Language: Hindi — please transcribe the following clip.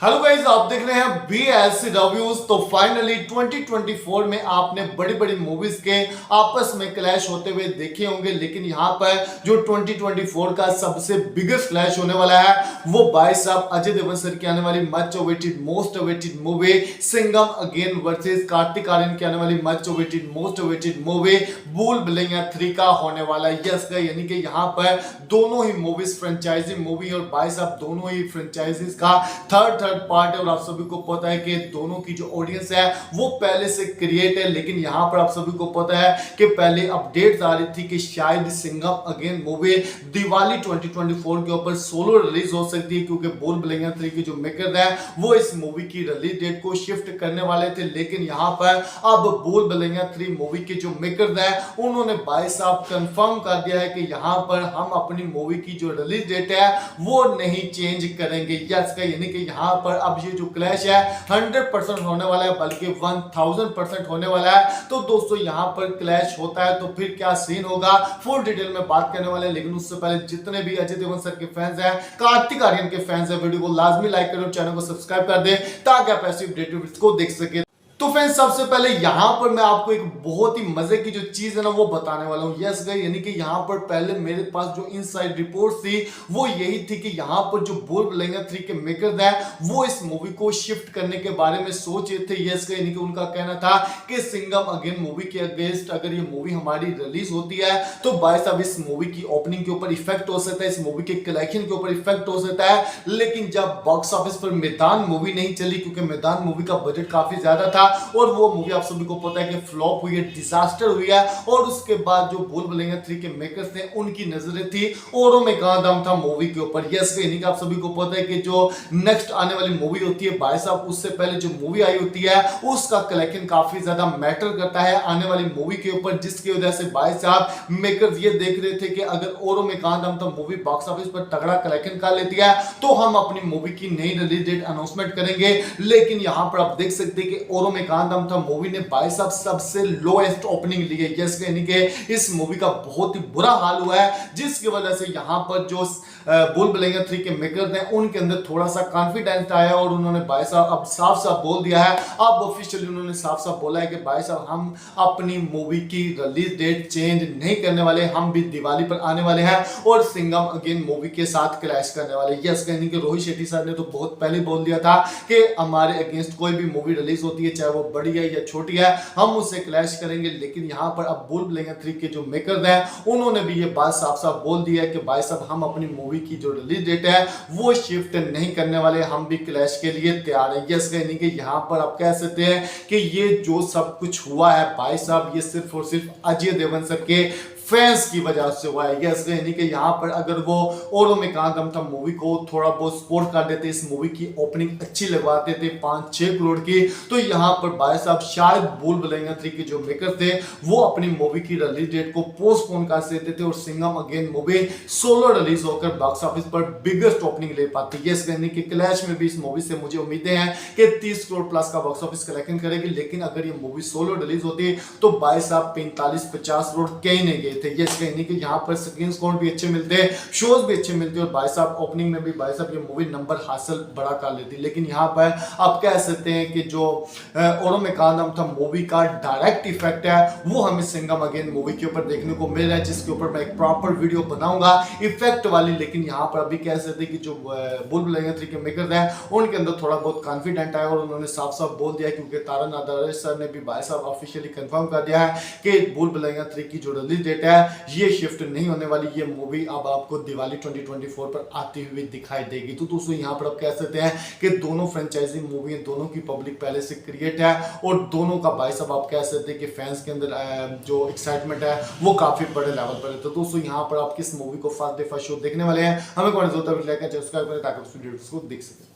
हेलो गाइस, आप देख रहे हैं BS रिव्यूज। तो फाइनली 2024 में आपने बड़ी बड़ी मूवीज के आपस में क्लैश होते हुए देखे होंगे, लेकिन यहाँ पर जो 2024 का सबसे बिगेस्ट क्लैश होने वाला है वो भाई साहब अजय देवगन सर की आने वाली much awaited most awaited movie Singham again versus Kartik Aryan की आने वाली much awaited most awaited movie Bhool Bhulaiyaa 3 का होने वाला है। यस गाइस, यानी कि यहाँ पर दोनों ही मूवीज फ्रेंचाइजी मूवी और भाई साहब दोनों ही फ्रेंचाइजीज का थर्ड पार्ट है। और आप सभी को पता है कि दोनों की जो ऑडियंस है वो पहले से क्रिएट है, लेकिन यहां पर आप सभी को पता है कि पहले अपडेट्स आ रही थी कि शायद सिंघम अगेन मूवी दिवाली 2024 के ऊपर सोलो रिलीज हो सकती है, क्योंकि भूल भुलैया 3 की जो मेकर है वो इस मूवी की रिलीज डेट को शिफ्ट करने वाले थे। लेकिन यहां पर अब भूल भुलैया 3 मूवी के जो मेकर है उन्होंने भाई साहब कंफर्म कर दिया है कि यहां पर हम अपनी मूवी की जो रिलीज डेट है वो नहीं चेंज करेंगे। यस, यानी कि यहां पर अब ये जो क्लैश है 100% होने वाला है, बल्कि 1000% होने वाला है। तो दोस्तों यहां पर क्लैश होता है तो फिर क्या सीन होगा फुल डिटेल में बात करने वाले हैं। लेकिन उससे पहले जितने भी अजय देवगन सर के फैंस हैं, कार्तिक आर्यन के फैंस हैं, वीडियो को लाजमी लाइक करो, चैनल को सब्सक्राइब कर दे ताकि आप ऐसी अपडेट को देख सके। तो फ्रेंड्स, सबसे पहले यहां पर मैं आपको एक बहुत ही मजे की जो चीज है ना वो बताने वाला हूं। यस गाइस, यानी कि यहां पर पहले मेरे पास जो इनसाइड रिपोर्ट थी वो यही थी कि यहां पर जो भूल भुलैया 3 के मेकर्स हैं वो इस मूवी को शिफ्ट करने के बारे में सोच रहे थे। यस गाइस, यानी कि उनका कहना था कि सिंघम अगेन मूवी के अगेंस्ट अगर ये मूवी हमारी रिलीज होती है तो भाई साहब इस मूवी की ओपनिंग के ऊपर इफेक्ट हो सकता है, इस मूवी के कलेक्शन के ऊपर इफेक्ट हो सकता है। लेकिन जब बॉक्स ऑफिस पर मैदान मूवी नहीं चली, क्योंकि मैदान मूवी का बजट काफी ज्यादा था और वो मूवी आप सभी को पता है कि फ्लॉप हुई है, डिजास्टर हुई है। और उसके बाद जो भूल भुलैया 3 के मेकर्स थे उनकी नजरें थी औरों में कहां दम था मूवी के ऊपर। यस, यानी कि आप सभी को पता है कि जो नेक्स्ट आने वाली मूवी होती है भाई साहब उससे पहले जो मूवी आई होती है उसका कलेक्शन काफी ज्यादा मैटर करता है आने वाली मूवी के ऊपर, जिसकी वजह से भाई साहब मेकर्स ये देख रहे थे कि अगर औरों में कहां दम था मूवी बॉक्स ऑफिस पर तगड़ा कलेक्शन कर लेती है तो हम अपनी मूवी की नई रिलीज डेट अनाउंसमेंट करेंगे। लेकिन यहां पर आप देख सकते हैं कि औरों में कहां दम था मूवी ने भाई साहब सबसे लोएस्ट ओपनिंग ली है। यस, यानी कि इस मूवी का बहुत ही बुरा हाल हुआ है, जिसकी वजह से यहां पर जो भूल भुलैया 3 के मेकर्स हैं उनके अंदर थोड़ा सा कॉन्फिडेंस आया और उन्होंने भाई साहब अब साफ साफ बोल दिया है, अब ऑफिशियली उन्होंने साफ साफ बोला है कि भाई साहब हम अपनी मूवी की रिलीज डेट चेंज नहीं करने वाले, हम भी दिवाली पर आने वाले हैं और सिंघम अगेन मूवी के साथ क्लैश करने वाले। यस, यानी कि रोहित शेट्टी सर ने तो बहुत पहले बोल दिया था कि हमारे अगेंस्ट कोई भी मूवी रिलीज होती है चाहे वो बड़ी है या छोटी है हम उससे क्लैश करेंगे। लेकिन यहां पर अब भूल भुलैया 3 के जो मेकर्स हैं उन्होंने भी ये बात साफ साफ बोल दी है कि भाई साहब हम अपनी मूवी की जो रिलीज डेट है वो शिफ्ट नहीं करने वाले, हम भी क्लैश के लिए तैयार हैं। यस, यानी कि यहां पर आप कह सकते हैं कि ये जो सब कुछ हुआ है भाई साहब ये सिर्फ और सिर्फ अजय देवगन सर के फैंस की वजह से हुआ है। यस, यानी कि यहां पर अगर वो औरों में कहां दम था मूवी को थोड़ा बहुत सपोर्ट कर देते, इस मूवी की ओपनिंग अच्छी लगवाते थे 5-6 करोड़ की, तो यहां पर भाई साहब शायद भूल भुलैया 3 के जो मेकर थे वो अपनी मूवी की रिलीज डेट को पोस्टपोन कर सकते थे और Singham again movie solo release होकर बॉक्स ऑफिस पर बिगेस्ट ओपनिंग ले पाती। यस, यानी कि क्लैश में भी इस मूवी से मुझे उम्मीदें हैं कि 30 करोड़ प्लस का बॉक्स ऑफिस कलेक्शन करेगी। लेकिन अगर ये मूवी सोलो रिलीज होती तो भाई साहब 45-50 करोड़ कहीं नहीं गए थे। यस, यानी कि यहाँ पर स्क्रीन स्कोर भी अच्छे मिलते हैं, शोज भी अच्छे मिलते हैं और भाई साहब ओपनिंग में भी भाई साहब ये मूवी नंबर हासिल बड़ा कर लेती। लेकिन यहाँ पर आप कह सकते हैं कि जो औरों में कहां दम था मूवी का डायरेक्ट इफेक्ट है वो हमें सिंघम अगेन मूवी के ऊपर देखने को मिल रहा है, जिसके ऊपर मैं एक प्रॉपर वीडियो बनाऊंगा इफेक्ट वाली। लेकिन यहाँ पर अभी कह सकते हैं कि जो भूल भुलैया 3 के मेकर्स हैं उनके अंदर थोड़ा बहुत कॉन्फिडेंट है और उन्होंने साफ साफ बोल दिया, क्योंकि तारन आदर्श सर ने भी भाई साहब ऑफिशियली कंफर्म कर दिया है कि भूल भुलैया 3 की जो रिलीज डेट है ये शिफ्ट नहीं होने वाली, ये मूवी अब आपको दिवाली 2024 पर आती हुई दिखाई देगी। तो दोस्तों यहाँ पर आप कह सकते हैं कि दोनों फ्रेंचाइजी मूवी दोनों की पब्लिक पहले से क्रिएट है और दोनों का भाई साहब आप कह सकते हैं कि फैंस के अंदर जो एक्साइटमेंट है वो काफी बड़े लेवल पर है। तो दोस्तों यहाँ पर आप किस मूवी को फर्स्ट डे फर्स्ट शो देखने वाले हैं हमें कमेंट जरूर सब्सक्राइब करें ताकि उस वीडियो को देख सकें।